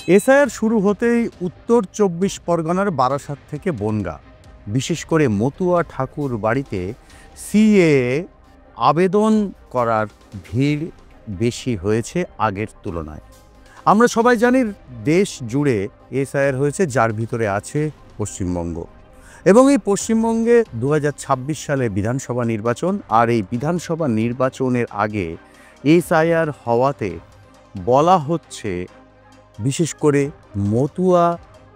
SIR শুরু হতেই উত্তর ২৪ পরগনার বারাসাত থেকে বনগাঁ, বিশেষ করে মতুয়া ঠাকুর বাড়িতে সিএএ আবেদন করার ভিড় বেশি হয়েছে আগের তুলনায়। আমরা সবাই জানি দেশ জুড়ে এসআইআর হয়েছে, যার ভিতরে আছে পশ্চিমবঙ্গ। এবং এই পশ্চিমবঙ্গে ২০২৬ সালে বিধানসভা নির্বাচন, আর এই বিধানসভা নির্বাচনের আগে এসআইআর হওয়াতে বলা হচ্ছে বিশেষ করে মতুয়া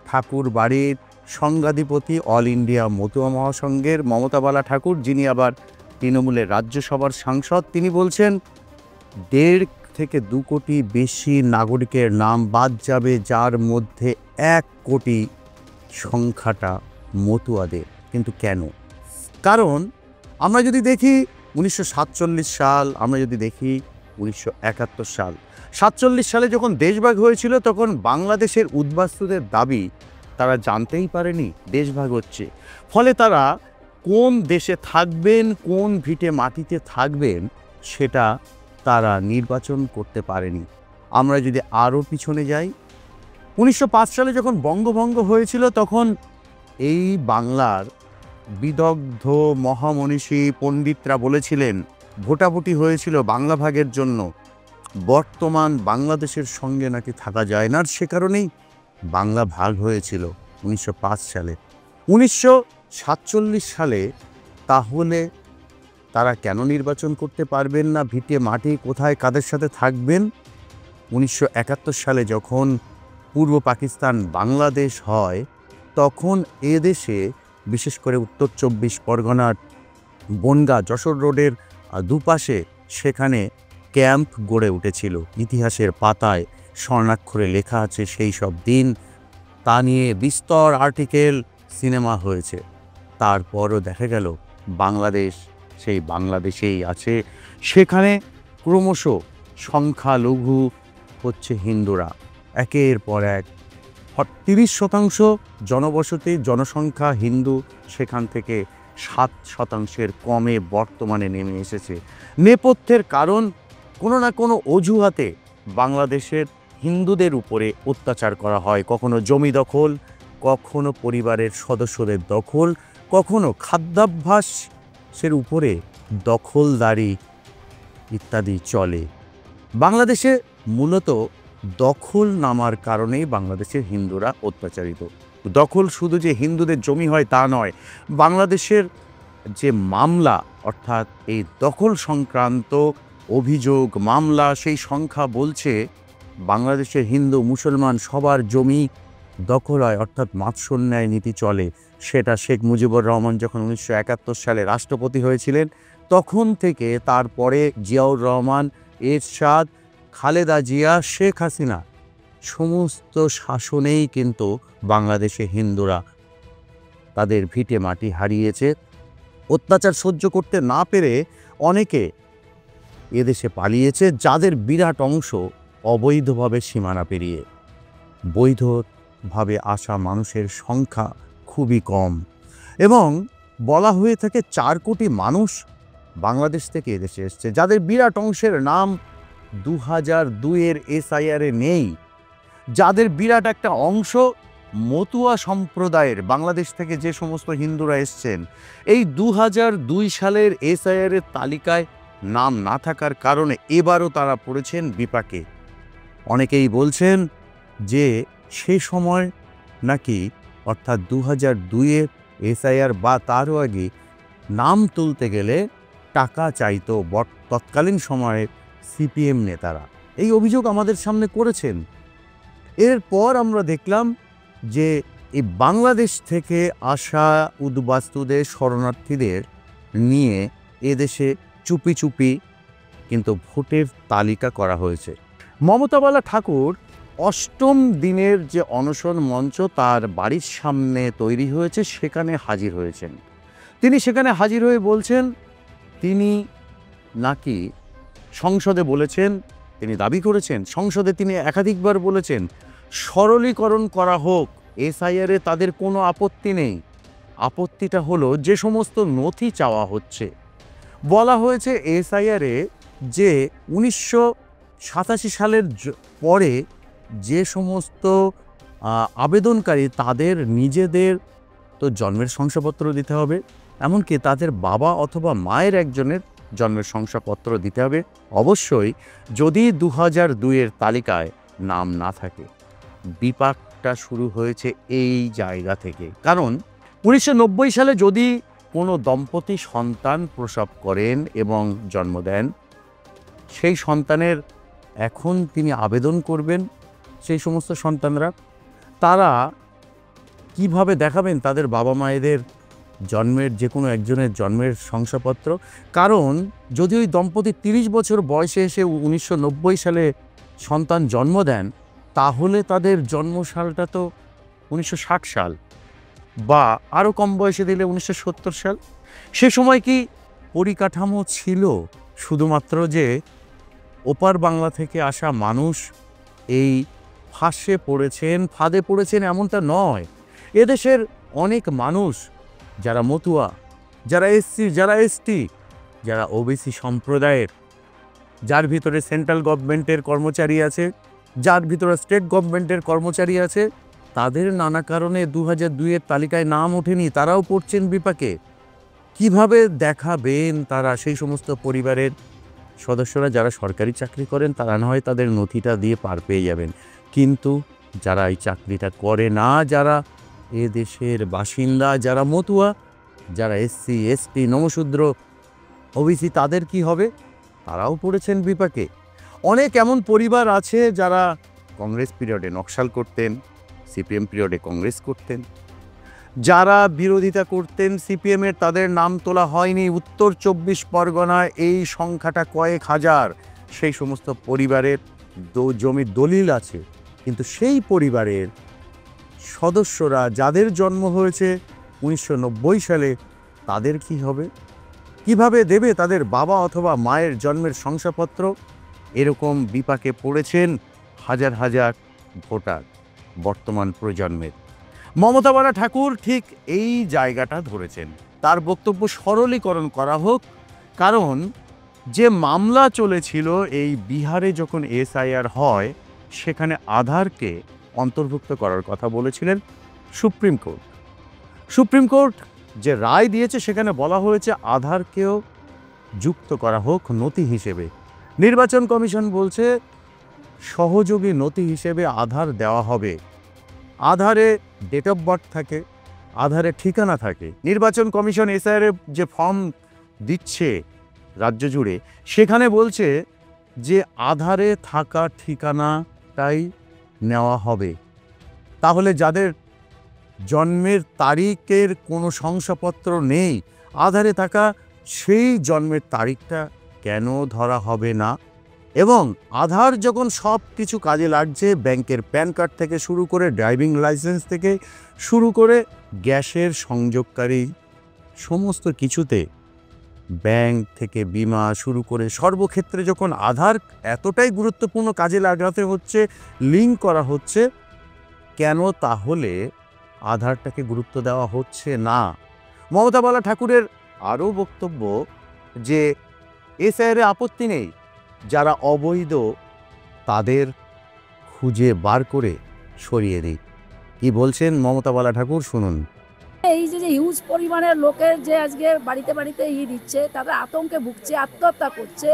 ঠাকুর বাড়ির সংঘাধিপতি অল ইন্ডিয়া মতুয়া মহাসংঘের মমতা বালা ঠাকুর, যিনি আবার তৃণমূলের রাজ্যসভার সাংসদ, তিনি বলছেন ১.৫ থেকে ২ কোটি বেশি নাগরিকের নাম বাদ যাবে, যার মধ্যে ১ কোটি সংখ্যাটা মতুয়াদের। কিন্তু কেন? কারণ আমরা যদি দেখি ১৯৪৭ সাল, আমরা যদি দেখি ১৯৭১ সাল, ৪৭ সালে যখন দেশভাগ হয়েছিল তখন বাংলাদেশের উদ্বাস্তুদের দাবি তারা জানতেই পারেনি দেশভাগ হচ্ছে। ফলে তারা কোন দেশে থাকবেন, কোন ভিটে মাটিতে থাকবেন, সেটা তারা নির্বাচন করতে পারেনি। আমরা যদি আরও পিছনে যাই, ১৯০৫ সালে যখন বঙ্গভঙ্গ হয়েছিল তখন এই বাংলার বিদগ্ধ মহামনীষী পণ্ডিতরা বলেছিলেন, ভোটাভুটি হয়েছিল বাংলা ভাগের জন্য, বর্তমান বাংলাদেশের সঙ্গে নাকি থাকা যায় না, সে কারণেই বাংলা ভাগ হয়েছিল ১৯০৫ সালে। ১৯৪৭ সালে তাহলে তারা কেন নির্বাচন করতে পারবেন না? ভিটে মাটি কোথায়, কাদের সাথে থাকবেন? ১৯৭১ সালে যখন পূর্ব পাকিস্তান বাংলাদেশ হয়, তখন এদেশে বিশেষ করে উত্তর ২৪ পরগনার বনগাঁ যশোর রোডের দুপাশে সেখানে ক্যাম্প গড়ে উঠেছিল। ইতিহাসের পাতায় স্বর্ণাক্ষরে লেখা আছে সেই সব দিন। তা নিয়ে বিস্তর আর্টিকেল, সিনেমা হয়েছে। তারপরও দেখা গেল বাংলাদেশ সেই বাংলাদেশেই আছে। সেখানে ক্রমশ সংখ্যালঘু হচ্ছে হিন্দুরা, একের পর এক ৩০% জনবসতি, জনসংখ্যা হিন্দু, সেখান থেকে ৭% কমে বর্তমানে নেমে এসেছে। নেপথ্যের কারণ কোনো না কোনো অজুহাতে বাংলাদেশের হিন্দুদের উপরে অত্যাচার করা হয়। কখনো জমি দখল, কখনো পরিবারের সদস্যদের দখল, কখনো খাদ্যাভ্যাসের উপরে দখলদারি ইত্যাদি চলে। বাংলাদেশে মূলত দখল নামার কারণেই বাংলাদেশের হিন্দুরা অত্যাচারিত। দখল শুধু যে হিন্দুদের জমি হয় তা নয়, বাংলাদেশের যে মামলা, অর্থাৎ এই দখল সংক্রান্ত অভিযোগ মামলা, সেই সংখ্যা বলছে বাংলাদেশের হিন্দু মুসলমান সবার জমি দখল হয়, অর্থাৎ মাৎসন্যায় নীতি চলে। সেটা শেখ মুজিবুর রহমান যখন ১৯৭১ সালে রাষ্ট্রপতি হয়েছিলেন তখন থেকে, তারপরে জিয়াউর রহমান, এরশাদ, খালেদা জিয়া, শেখ হাসিনা, সমস্ত শাসনেই কিন্তু বাংলাদেশে হিন্দুরা তাদের ভিটে মাটি হারিয়েছে। অত্যাচার সহ্য করতে না পেরে অনেকে এদেশে পালিয়েছে, যাদের বিরাট অংশ অবৈধভাবে সীমানা পেরিয়ে। বৈধভাবে আসা মানুষের সংখ্যা খুবই কম, এবং বলা হয়ে থাকে ৪ কোটি মানুষ বাংলাদেশ থেকে এদেশে এসছে, যাদের বিরাট অংশের নাম ২০০২-এর এসআইআরে নেই, যাদের বিরাট একটা অংশ মতুয়া সম্প্রদায়ের, বাংলাদেশ থেকে যে সমস্ত হিন্দুরা এসছেন, এই ২০০২ সালের এসআইআরের তালিকায় নাম না থাকার কারণে এবারও তারা পড়েছেন বিপাকে। অনেকেই বলছেন যে সে সময় নাকি, অর্থাৎ ২০০২-এর এসআইআর বা তারও আগে নাম তুলতে গেলে টাকা চাইতো তৎকালীন সময়ে সিপিএম নেতারা। এই অভিযোগ আমাদের সামনে করেছেন। এরপর আমরা দেখলাম যে এই বাংলাদেশ থেকে আসা উদ্বাস্তুদের, শরণার্থীদের নিয়ে এদেশে চুপি চুপি কিন্তু ভোটের তালিকা করা হয়েছে। মমতা বালা ঠাকুর ৮ম দিনের যে অনশন মঞ্চ তার বাড়ির সামনে তৈরি হয়েছে, সেখানে হাজির হয়েছেন। তিনি সেখানে হাজির হয়ে বলছেন, তিনি নাকি সংসদে বলেছেন, তিনি দাবি করেছেন, সংসদে তিনি একাধিকবার বলেছেন সরলীকরণ করা হোক, এসআইআরে তাদের কোনো আপত্তি নেই। আপত্তিটা হলো যে সমস্ত নথি চাওয়া হচ্ছে। বলা হয়েছে এসআইআরে যে ১৯৮৭ সালের পরে যে সমস্ত আবেদনকারী তাদের নিজেদের তো জন্মের শংসাপত্র দিতে হবে, এমনকি তাদের বাবা অথবা মায়ের একজনের জন্মের শংসাপত্র দিতে হবে অবশ্যই। যদি 2002-এর তালিকায় নাম না থাকে, বিপাকটা শুরু হয়েছে এই জায়গা থেকে। কারণ 1990 সালে যদি কোনো দম্পতি সন্তান প্রসব করেন এবং জন্ম দেন, সেই সন্তানের এখন তিনি আবেদন করবেন, সেই সমস্ত সন্তানরা তারা কিভাবে দেখাবেন তাদের বাবা মায়েদের জন্মের যে কোনো একজনের জন্মের শংসাপত্র? কারণ যদি ওই দম্পতি 30 বছর বয়সে এসে 1990 সালে সন্তান জন্ম দেন, তাহলে তাদের জন্মসালটা তো 1960 সাল, বা আরও কম বয়সে দিলে 1970 সাল। সে সময় কি পরিকাঠামো ছিল শুধুমাত্র যে ওপার বাংলা থেকে আসা মানুষ এই ফাঁদে পড়েছেন এমনটা নয়। এদেশের অনেক মানুষ যারা মতুয়া, যারা এসসি, যারা এসটি, যারা ওবিসি সম্প্রদায়ের, যার ভিতরে সেন্ট্রাল গভর্নমেন্টের কর্মচারী আছে, যার ভিতরে স্টেট গভর্নমেন্টের কর্মচারী আছে, তাদের নানা কারণে 2002-এর তালিকায় নাম ওঠেনি, তারাও পড়ছেন বিপাকে। কিভাবে দেখাবেন তারা? সেই সমস্ত পরিবারের সদস্যরা যারা সরকারি চাকরি করেন তারা না হয় তাদের নথিটা দিয়ে পার পেয়ে যাবেন, কিন্তু যারা এই চাকরিটা করে না, যারা এ দেশের বাসিন্দা, যারা মতুয়া, যারা এসসি, এসটি, নমশূদ্র, ওবিসি, তাদের কি হবে? তারাও পড়েছেন বিপাকে। অনেক এমন পরিবার আছে যারা কংগ্রেস পিরিয়ডে নকশাল করতেন, সিপিএম পিরিয়ডে কংগ্রেস করতেন, যারা বিরোধিতা করতেন সিপিএমের, তাদের নাম তোলা হয়নি। উত্তর 24 পরগনায় এই সংখ্যাটা কয়েক হাজার। সেই সমস্ত পরিবারের জমির দলিল আছে, কিন্তু সেই পরিবারের সদস্যরা যাদের জন্ম হয়েছে 1990 সালে, তাদের কি হবে? কিভাবে দেবে তাদের বাবা অথবা মায়ের জন্মের শংসাপত্র? এরকম বিপাকে পড়েছেন হাজার হাজার ভোটার বর্তমান প্রজন্মের। মমতা বালা ঠাকুর ঠিক এই জায়গাটা ধরেছেন। তার বক্তব্য সরলীকরণ করা হোক, কারণ যে মামলা চলেছিল এই বিহারে যখন এসআইআর হয়, সেখানে আধারকে অন্তর্ভুক্ত করার কথা বলেছিলেন সুপ্রিম কোর্ট। সুপ্রিম কোর্ট যে রায় দিয়েছে সেখানে বলা হয়েছে আধারকেও যুক্ত করা হোক নথি হিসেবে। নির্বাচন কমিশন বলছে সহযোগী নথি হিসেবে আধার দেওয়া হবে। আধারে ডেট অফ বার্থ থাকে, আধারে ঠিকানা থাকে। নির্বাচন কমিশন এসআইআর যে ফর্ম দিচ্ছে রাজ্য জুড়ে, সেখানে বলছে যে আধারে থাকা ঠিকানাটাই নেওয়া হবে। তাহলে যাদের জন্মের তারিখের কোনো শংসাপত্র নেই, আধারে থাকা সেই জন্মের তারিখটা কেন ধরা হবে না? এবং আধার যখন সব কিছু কাজে লাগছে, ব্যাংকের প্যান কার্ড থেকে শুরু করে ড্রাইভিং লাইসেন্স থেকে শুরু করে গ্যাসের সংযোগকারী সমস্ত কিছুতে, ব্যাংক থেকে বিমা শুরু করে সর্বক্ষেত্রে যখন আধার এতটাই গুরুত্বপূর্ণ কাজে লাগাতে হচ্ছে, লিঙ্ক করা হচ্ছে, কেন তাহলে আধারটাকে গুরুত্ব দেওয়া হচ্ছে না? মমতা বালা ঠাকুরের আরও বক্তব্য যে এসআইআরে আপত্তি নেই, যারা অবৈধ তাদের খুঁজে বার করে সরিয়ে দিই। কি বলছেন মমতা বালা ঠাকুর, শুনুন। এই যে হিউজ পরিমাণের লোকের যে আজকে বাড়িতে বাড়িতে দিচ্ছে, তাদের আতঙ্কে ভুগছে, আত্মহত্যা করছে,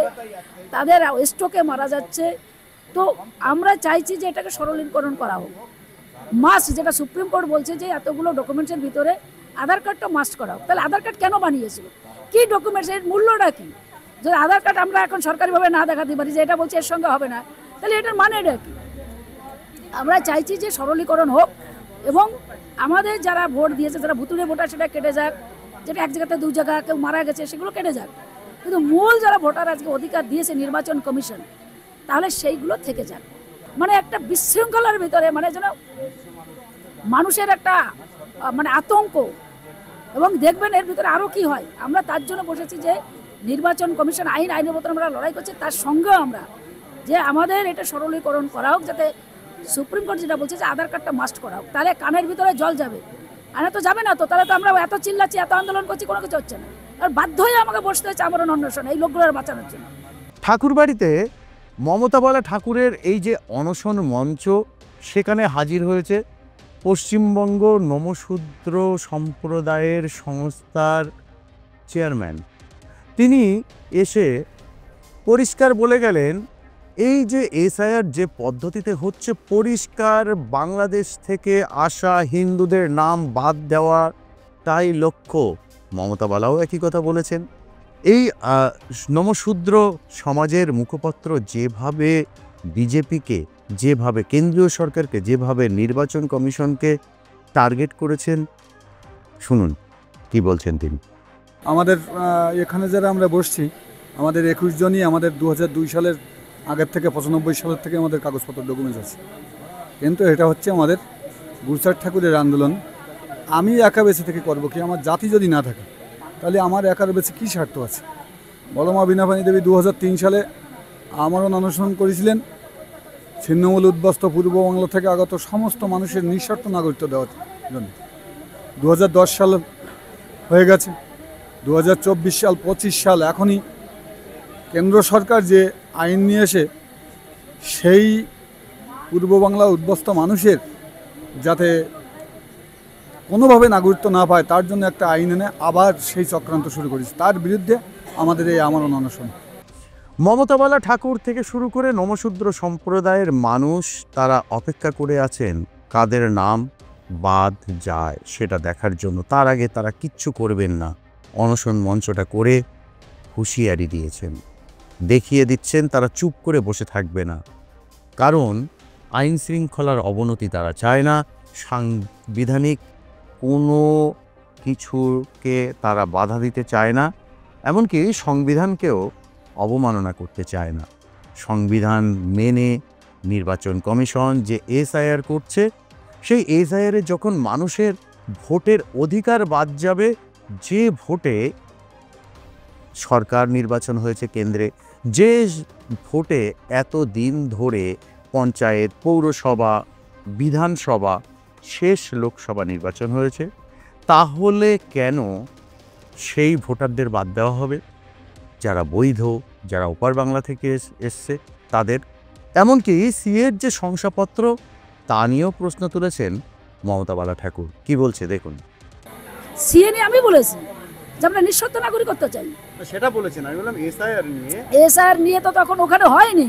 তাদের স্ট্রোকে মারা যাচ্ছে। তো আমরা চাইছি যে এটাকে সরলীকরণ করা হোক। মাস্ট, যেটা সুপ্রিম কোর্ট বলছে যে এতগুলো ডকুমেন্টসের ভিতরে আধার কার্ডটা মাস্ট করা হোক। তাহলে আধার কার্ড কেন বানিয়েছিল? কি ডকুমেন্টস, এর মূল্যটা কি? যদি আধার কার্ড আমরা এখন সরকারিভাবে না দেখাতে পারি যে এটা বলছে এর সঙ্গে হবে না, তাহলে এটার মানেটা কি? আমরা চাইছি যে সরলীকরণ হোক এবং আমাদের যারা ভোট দিয়েছে, যারা ভুতুড়ে ভোটার, সেটা কেটে যাক। যেটা এক জায়গাতে দু জায়গা কেউ মারা গেছে সেগুলো কেটে যাক, কিন্তু মূল যারা ভোটার আজকে অধিকার দিয়েছে নির্বাচন কমিশন, তাহলে সেইগুলো থেকে যাক। মানে একটা বিশৃঙ্খলার ভিতরে, মানে যেন মানুষের একটা মানে আতঙ্ক, এবং দেখবেন এর ভিতরে আরও কি হয়। আমরা তার জন্য বসেছি যে নির্বাচন কমিশন আইনের মতন আমরা লড়াই করছি, তার সঙ্গেও আমরা যে আমাদের এটা সরলীকরণ করা হোক, যাতে সুপ্রিম কোর্ট যেটা বলছে যে আধার কার্ডটা মাস্ট করা হোক। তাহলে কানের ভিতরে জল যাবে, আর তো যাবে না। তো তাহলে তো আমরা এত চিল্লাচ্ছি, এত আন্দোলন করছি, কোনো কিছু হচ্ছে না। আর বাধ্য হয়ে আমাকে বসতে হয়েছে আমরণ অন্বেষণ এই লোকগুলোর বাঁচানোর জন্য। ঠাকুরবাড়িতে মমতা বালা ঠাকুরের এই যে অনশন মঞ্চ, সেখানে হাজির হয়েছে পশ্চিমবঙ্গ নমশূদ্র সম্প্রদায়ের সংস্থার চেয়ারম্যান। তিনি এসে পরিষ্কার বলে গেলেন, এই যে এসআইআর যে পদ্ধতিতে হচ্ছে, পরিষ্কার বাংলাদেশ থেকে আসা হিন্দুদের নাম বাদ দেওয়া তাই লক্ষ্য। মমতা বালাও একই কথা বলেছেন। এই নমশূদ্র সমাজের মুখপত্র যেভাবে বিজেপিকে, যেভাবে কেন্দ্রীয় সরকারকে, যেভাবে নির্বাচন কমিশনকে টার্গেট করেছেন, শুনুন কি বলছেন তিনি। আমাদের এখানে যারা আমরা বসছি, আমাদের 21 জনই আমাদের 2002 সালের আগের থেকে 95 সালের থেকে আমাদের কাগজপত্র ডকুমেন্টস আছে। কিন্তু এটা হচ্ছে আমাদের গুরুচাঁদ ঠাকুরের আন্দোলন। আমি একা বেঁচে থেকে করবো কি? আমার জাতি যদি না থাকে তাহলে আমার একার বেঁচে কী স্বার্থ আছে? বলমা বীণাপাণি দেবী 2003 সালে আমরণ অনশন করেছিলেন ছিন্নমূল উদ্বাস্ত পূর্ববাংলা থেকে আগত সমস্ত মানুষের নিঃস্বার্থ নাগরিকত্ব দেওয়ার জন্য। 2010 সাল হয়ে গেছে, 2024 সাল, 25 সাল, এখনই কেন্দ্র সরকার যে আইন নিয়ে এসে সেই পূর্ব বাংলা উদ্বাস্ত মানুষের যাতে কোনোভাবে নাগরিকত্ব না পায় তার জন্য একটা আইন এনে আবার সেই চক্রান্ত শুরু করেছে। তার বিরুদ্ধে আমাদের এই আমরণ অনশন। মমতা বালা ঠাকুর থেকে শুরু করে নমশূদ্র সম্প্রদায়ের মানুষ তারা অপেক্ষা করে আছেন কাদের নাম বাদ যায় সেটা দেখার জন্য। তার আগে তারা কিচ্ছু করবেন না। অনশন মঞ্চটা করে হুঁশিয়ারি দিয়েছেন, দেখিয়ে দিচ্ছেন তারা চুপ করে বসে থাকবে না। কারণ আইন শৃঙ্খলার অবনতি তারা চায় না, সাংবিধানিক কোনো কিছুকে তারা বাধা দিতে চায় না, এমনকি সংবিধানকেও অবমাননা করতে চায় না। সংবিধান মেনে নির্বাচন কমিশন যে এসআইআর করছে, সেই এসআইআরে যখন মানুষের ভোটের অধিকার বাদ যাবে, যে ভোটে সরকার নির্বাচন হয়েছে কেন্দ্রে, যে ভোটে এত দিন ধরে পঞ্চায়েত, পৌরসভা, বিধানসভা, শেষ লোকসভা নির্বাচন হয়েছে, তাহলে কেন সেই ভোটারদের বাদ দেওয়া হবে? যারা বৈধ, যারা ওপার বাংলা থেকে এসছে তাদের। এমনকি সিএর যে শংসাপত্র তা নিয়েও প্রশ্ন তুলেছেন মমতা বালা ঠাকুর। কি বলছে দেখুন। সিএ নিয়ে আমি বলেছি যে আমরা নিঃশর্ত নাগরিকত্ব চাই। সেটা বলেছেন, আমি বললাম এসআইআর নিয়ে। এসআইআর নিয়ে তো তখন ওখানে হয়নি,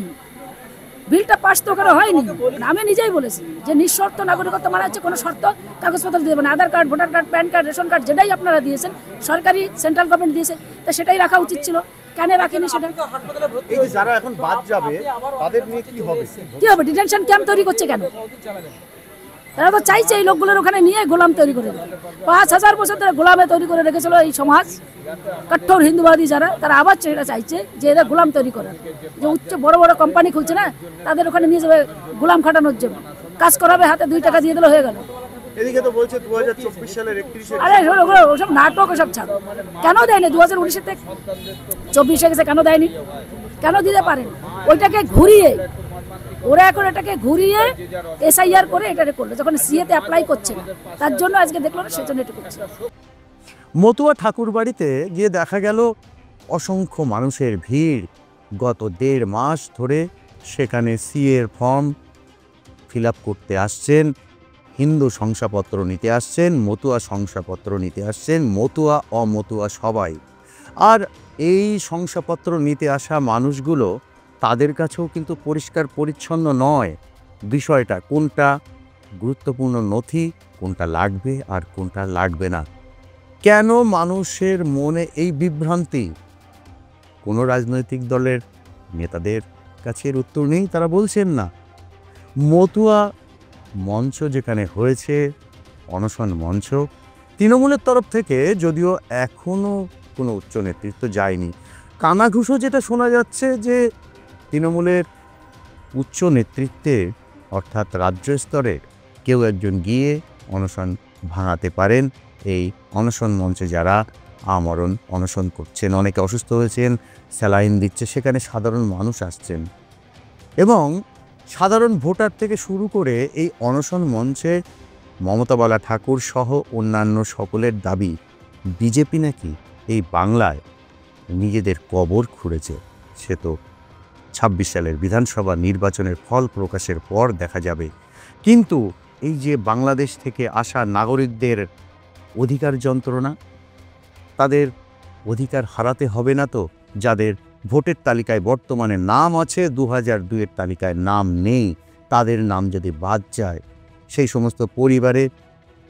বিলটা পাস তো ওখানে হয়নি। আমি নিজেই বলেছি যে নিঃশর্ত নাগরিকত্ব মানে হচ্ছে কোনো শর্ত কাগজপত্র দেবে না। Aadhaar card, voter card, PAN card, ration card যেটাই আপনারা দিয়েছেন, সরকারি সেন্ট্রাল গভর্নমেন্ট দিয়েছে, তা সেটাই রাখা উচিত ছিল। কেন রাখেনি সেটা? এই যে যারা এখন বাদ যাবে তাদের নিয়ে কি হবে? কি হবে? ডিটেনশন ক্যাম্প তৈরি করছে কেন? তারা তো চাইছে এই লোকগুলোর ওখানে নিয়ে গোলাম তৈরি করে দেবে। 5000 বছর ধরে গোলামে তৈরি করে রেখেছিল এই সমাজ। কঠোর হিন্দুবাদী যারা, তারা আবার সেটা চাইছে যে এদের গোলাম তৈরি করার। যে উচ্চ বড় বড় কোম্পানি খুলছে না, তাদের ওখানে নিয়ে যাবে গোলাম খাটানোর জন্য। কাজ করাবে, হাতে 2 টাকা দিয়ে দিলে হয়ে গেল। এদিকে তো বলছে 2024 সালের 31 আরে ওসব নাটক, ওসব ছাড়ো। কেন দেয়নি 2019 থেকে 24 গেছে? কেন দেয়নি? কেন দিতে পারেন? ওইটাকে ঘুরিয়ে, ওরা এখন এটাকে ঘুরিয়ে এসআইআর করে এটা করলো, যখন সিএতে অ্যাপ্লাই করছে না, তার জন্য আজকে দেখলো না, সেজন্য এটা করছে। মতুয়া ঠাকুর বাড়িতে গিয়ে দেখা গেল অসংখ্য মানুষের ভিড়। গত 1.5 মাস ধরে সেখানে সিএর ফর্ম ফিল আপ করতে আসছেন, হিন্দু শংসাপত্র নিতে আসছেন, মতুয়া শংসাপত্র নিতে আসছেন, মতুয়া অমতুয়া সবাই। আর এই শংসাপত্র নিতে আসা মানুষগুলো, তাদের কাছেও কিন্তু পরিষ্কার পরিচ্ছন্ন নয় বিষয়টা, কোনটা গুরুত্বপূর্ণ নথি, কোনটা লাগবে আর কোনটা লাগবে না। কেন মানুষের মনে এই বিভ্রান্তি? কোনো রাজনৈতিক দলের নেতাদের কাছে এর উত্তর নেই, তারা বলছেন না। মতুয়া মঞ্চ যেখানে হয়েছে, অনশন মঞ্চ, তৃণমূলের তরফ থেকে যদিও এখনও কোনো উচ্চ নেতৃত্ব যায়নি। কানাঘুষো যেটা শোনা যাচ্ছে যে তৃণমূলের উচ্চ নেতৃত্বে, অর্থাৎ রাজ্য স্তরে কেউ একজন গিয়ে অনশন ভাঙাতে পারেন। এই অনশন মঞ্চে যারা আমরণ অনশন করছেন, অনেকে অসুস্থ হয়েছেন, স্যালাইন দিচ্ছে, সেখানে সাধারণ মানুষ আসছেন এবং সাধারণ ভোটার থেকে শুরু করে এই অনশন মঞ্চে মমতা বালা ঠাকুর সহ অন্যান্য সকলের দাবি, বিজেপি নাকি এই বাংলায় নিজেদের কবর খুঁড়েছে। সে তো ২০২৬ সালের বিধানসভা নির্বাচনের ফল প্রকাশের পর দেখা যাবে। কিন্তু এই যে বাংলাদেশ থেকে আসা নাগরিকদের অধিকার যন্ত্রণা, তাদের অধিকার হারাতে হবে না তো? যাদের ভোটের তালিকায় বর্তমানে নাম আছে, 2002-এর তালিকায় নাম নেই, তাদের নাম যদি বাদ যায়, সেই সমস্ত পরিবারের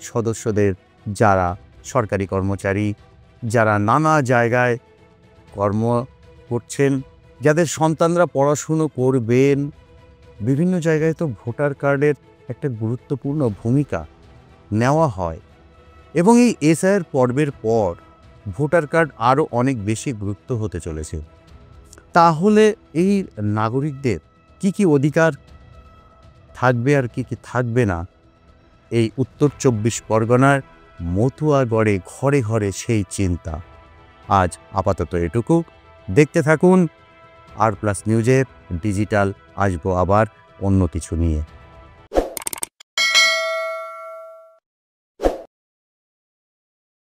সদস্যদের যারা সরকারি কর্মচারী, যারা নানা জায়গায় কর্ম করছেন, যাদের সন্তানরা পড়াশুনো করবেন, বিভিন্ন জায়গায় তো ভোটার কার্ডের একটা গুরুত্বপূর্ণ ভূমিকা নেওয়া হয়। এবং এই এসআইআর পর্বের পর ভোটার কার্ড আরও অনেক বেশি গুরুত্ব হতে চলেছে। তাহলে এই নাগরিকদের কি কি অধিকার থাকবে আর কি কি থাকবে না, এই উত্তর 24 পরগনার মতুয়াগড়ে ঘরে ঘরে সেই চিন্তা। আজ আপাতত এটুকু। দেখতে থাকুন আর প্লাস নিউজের ডিজিটাল। আসবো আবার অন্য কিছু নিয়ে।